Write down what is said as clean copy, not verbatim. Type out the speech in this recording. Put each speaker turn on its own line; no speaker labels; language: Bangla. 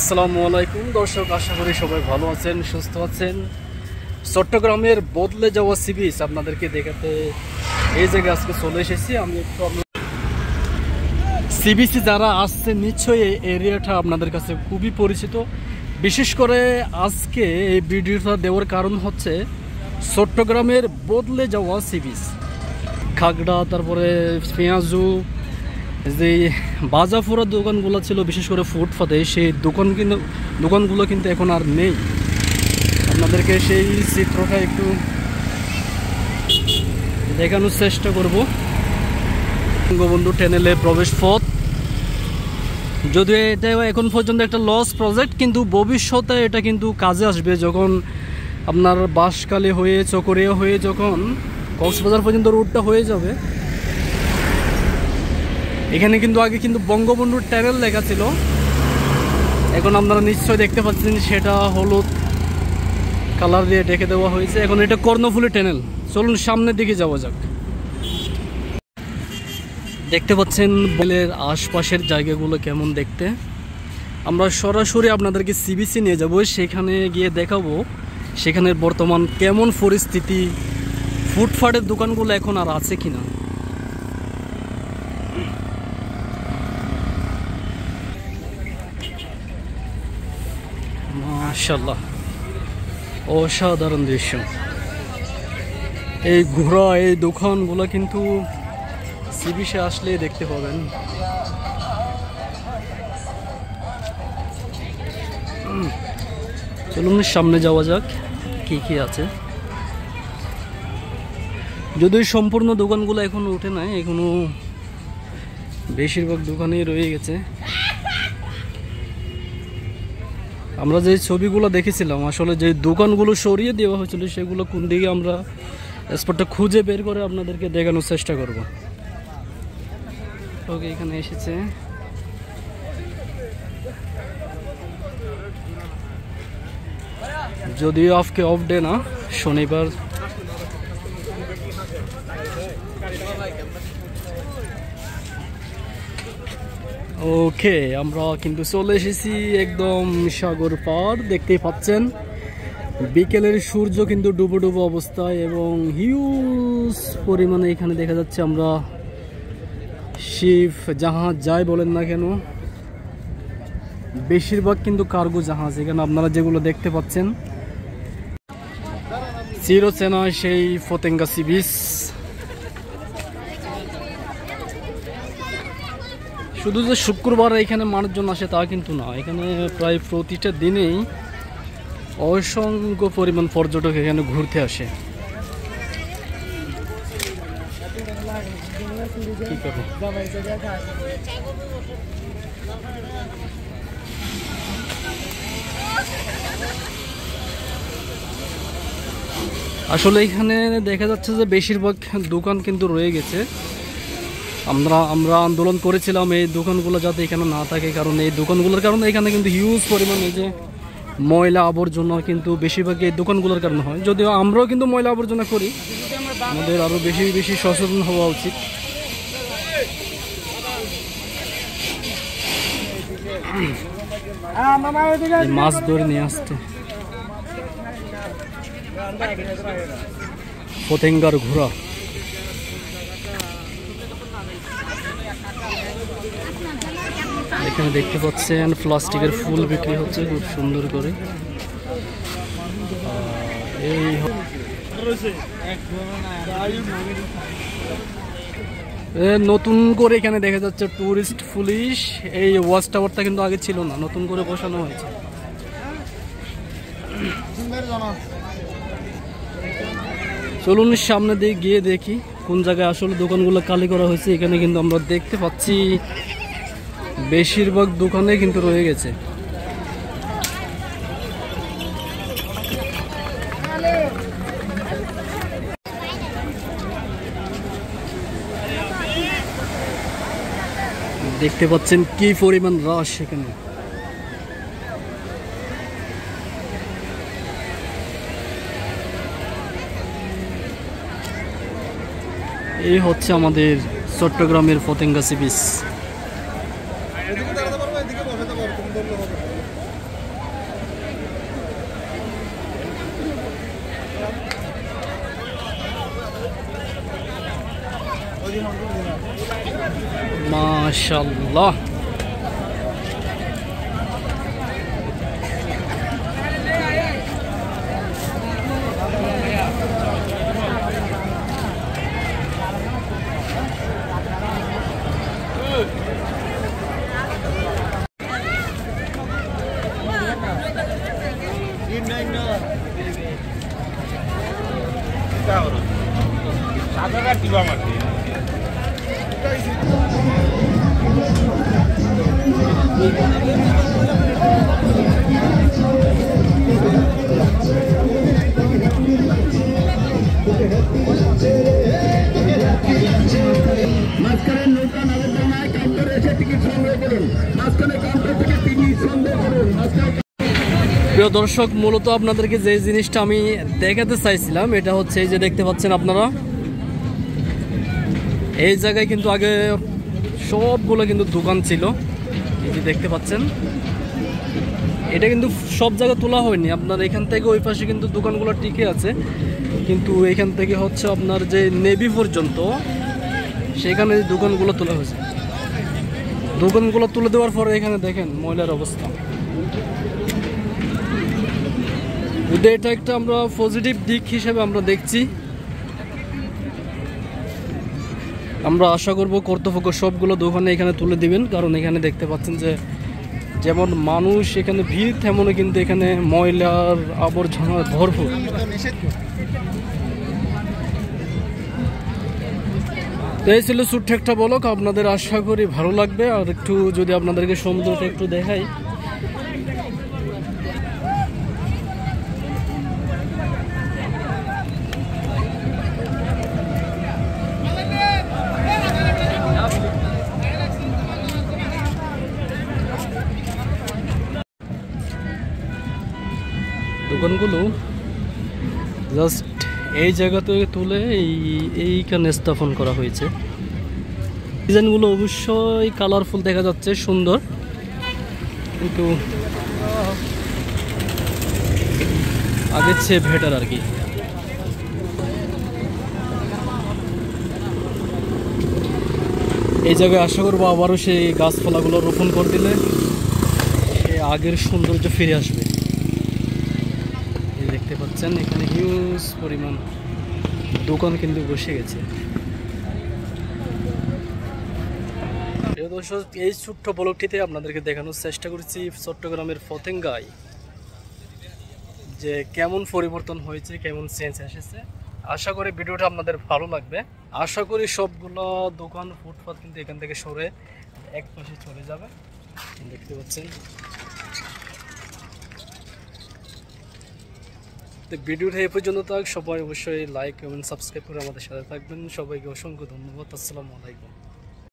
আসসালামু আলাইকুম দর্শক, আশা করি সবাই ভালো আছেন, সুস্থ আছেন। চট্টগ্রামের বদলে যাওয়া সি বিচ আপনাদেরকে দেখাতে এই জায়গায় আজকে চলে এসেছি। আমি একটু সি বিচে যারা আসছে নিশ্চয়ই এই এরিয়াটা আপনাদের কাছে খুবই পরিচিত। বিশেষ করে আজকে এই ভিডিওটা দেওয়ার কারণ হচ্ছে চট্টগ্রামের বদলে যাওয়া সি বিচ, খাগড়া, তারপরে পেঁয়াজু, যে বাজাফোরা দোকানগুলো ছিল বিশেষ করে ফুটপাতে, সেই দোকানগুলো কিন্তু এখন আর নেই। আপনাদেরকে সেই চিত্রটা একটু দেখানোর চেষ্টা করব। বঙ্গবন্ধু টানেলের প্রবেশ পথ, যদিও এটা এখন পর্যন্ত একটা লস প্রজেক্ট, কিন্তু ভবিষ্যতে এটা কিন্তু কাজে আসবে। যখন আপনার বাঁশখালী হয়ে চকরিয়া হয়ে যখন কক্সবাজার পর্যন্ত রুটটা হয়ে যাবে, এখানে কিন্তু আগে কিন্তু বঙ্গবন্ধু টানেল লেখা ছিল, এখন আপনারা নিশ্চয় দেখতে পাচ্ছেন সেটা হলুদ কালার দিয়ে ঢেকে দেওয়া হয়েছে। এখন এটা কর্ণফুলী টানেল। চলুন সামনের দিকে যাওয়া যাক। দেখতে পাচ্ছেন বিলের আশপাশের জায়গাগুলো কেমন দেখতে। আমরা সরাসরি আপনাদেরকে সি বিচে নিয়ে যাব, সেখানে গিয়ে দেখাবো সেখানের বর্তমান কেমন পরিস্থিতি, ফুটপাতের দোকানগুলো এখন আর আছে কিনা। মাশাআল্লাহ, অসাধারণ দৃশ্য। এই ঘোড়া, এই দোকানগুলো কিন্তু সি বিচে আসলে দেখতে পাবেন। চলুন সামনে যাওয়া যাক কি কি আছে। যদিও সম্পূর্ণ দোকানগুলো এখনো ওঠে নাই, এখনো বেশিরভাগ দোকানেই রয়ে গেছে। আমরা যে ছবিগুলো দেখেছিলাম, আসলে যে দোকানগুলো সরিয়ে দেওয়া হয়েছিল সেগুলো কোন দিকে, আমরা স্পটটা খুঁজে বের করে আপনাদেরকে দেখানোর চেষ্টা করব। ওকে, এখানে এসেছে যদিও আজকে অফ ডে না, শনিবার। ওকে, আমরা কিন্তু চলে এসেছি একদম সাগর পার। দেখতেই পাচ্ছেন বিকেলের সূর্য কিন্তু ডুবো ডুবো অবস্থায়, এবং হিউজ পরিমাণে এখানে দেখা যাচ্ছে আমরা শিপ জাহাজ যাই বলেন না কেন, বেশিরভাগ কিন্তু কার্গো জাহাজ। এখানে আপনারা যেগুলো দেখতে পাচ্ছেন চিরচেনা সেই ফতেঙ্গা সি বিচ। শুধু যে শুক্রবার এখানে মানুষজন আসে তা কিন্তু না, এখানে প্রায় প্রতিটা দিনেই অসংখ্য পরিমাণ পর্যটক এখানে ঘুরতে আসে। আসলে এখানে দেখা যাচ্ছে যে বেশিরভাগ দোকান কিন্তু রয়ে গেছে। আমরা আন্দোলন করেছিলাম এই দোকানগুলো যাতে এখানে না থাকে, কারণ এই দোকানগুলোর কারণে এখানে কিন্তু হিউজ পরিমাণে যে ময়লা আবর্জনা কিন্তু বেশিরভাগ এই দোকানগুলোর কারণে হয়। যদিও আমরাও কিন্তু ময়লা আবর্জনা করি, আমাদের আরো বেশি বেশি সচেতন হওয়া উচিত। মাছ ধরে নিয়ে আসতে পতেঙ্গার ঘোড়া। এখানে দেখতে পাচ্ছেন প্লাস্টিকের ফুল বিক্রি হচ্ছে খুব সুন্দর করে। এই নতুন করে এখানে দেখা যাচ্ছে টুরিস্ট পুলিশ। এই ওয়াচ টাওয়ারটা কিন্তু আগে ছিল না, নতুন করে বসানো হয়েছে। চলুন সামনে দিয়ে গিয়ে দেখি কোন জায়গায় আসলে দোকানগুলো খালি করা হয়েছে। এখানে কিন্তু আমরা দেখতে পাচ্ছি বেশিরভাগ দোকানে কিন্তু রয়ে গেছে। দেখতে পাচ্ছেন কি পরিমাণ রাশ এখানে। এই হচ্ছে আমাদের চট্টগ্রামের পতেঙ্গা সি বিচ। মাশাআল্লাহ। প্রিয় দর্শক, মূলত আপনাদেরকে যে জিনিসটা আমি দেখাতে চাইছিলাম এটা হচ্ছে এই যে দেখতে পাচ্ছেন আপনারা, এই জায়গায় কিন্তু আগে সবগুলো কিন্তু দোকান ছিল। এই যে দেখতে পাচ্ছেন, এটা কিন্তু সব জায়গায় তোলা হয়নি। আপনার এখান থেকে ওই পাশে কিন্তু দোকানগুলো টিকে আছে, কিন্তু এখান থেকে হচ্ছে আপনার যে নেভি পর্যন্ত সেখানে দোকানগুলো তোলা হয়েছে। দোকানগুলো তুলে দেওয়ার পরে এখানে দেখেন ময়লার অবস্থা। এটা একটা আমরা পজিটিভ দিক হিসেবে আমরা দেখছি। আমরা আশা করব কর্তৃপক্ষ সবগুলো দোকানে এখানে তুলে দিবেন, কারণ এখানে দেখতে পাচ্ছেন যে যেমন মানুষ এখানে ভিড়, তেমনও কিন্তু এখানে ময়লার আবর্জনা ভরপুর। এই ছিল ছোট্ট একটা ব্লগ, আপনাদের আশা করি ভালো লাগবে। আর একটু যদি আপনাদেরকে সৌন্দর্যটা একটু দেখাই, দোকানগুলো জাস্ট এই জায়গা থেকে তুলে এইখানে স্থাপন করা হয়েছে। ডিজাইনগুলো অবশ্যই কালারফুল দেখা যাচ্ছে, সুন্দর, কিন্তু আগের চেয়ে বেটার আর কি। এই জায়গায় আশা করবো আবারও সেই গাছপালাগুলো রোপণ করে দিলে সে আগের সৌন্দর্য ফিরে আসবে। দেখতে পাচ্ছেন এখানে হিউজ পরিমাণ দোকান কিন্তু বসে গেছে। দর্শক, এই ছোট্ট ব্লগটিতে আপনাদেরকে দেখানোর চেষ্টা করেছি চট্টগ্রামের পতেঙ্গায় যে কেমন পরিবর্তন হয়েছে, কেমন চেঞ্জ এসেছে। আশা করি ভিডিওটা আপনাদের ভালো লাগবে। আশা করি সবগুলো দোকান ফুটপাত কিন্তু এখান থেকে সরে এক পাশে চলে যাবে। দেখতে পাচ্ছেন। তো ভিডিওটা এই পর্যন্ত থাক। সবাই অবশ্যই লাইক এবং সাবস্ক্রাইব করে আমাদের সাথে থাকবেন। সবাইকে অসংখ্য ধন্যবাদ। আসসালামু আলাইকুম।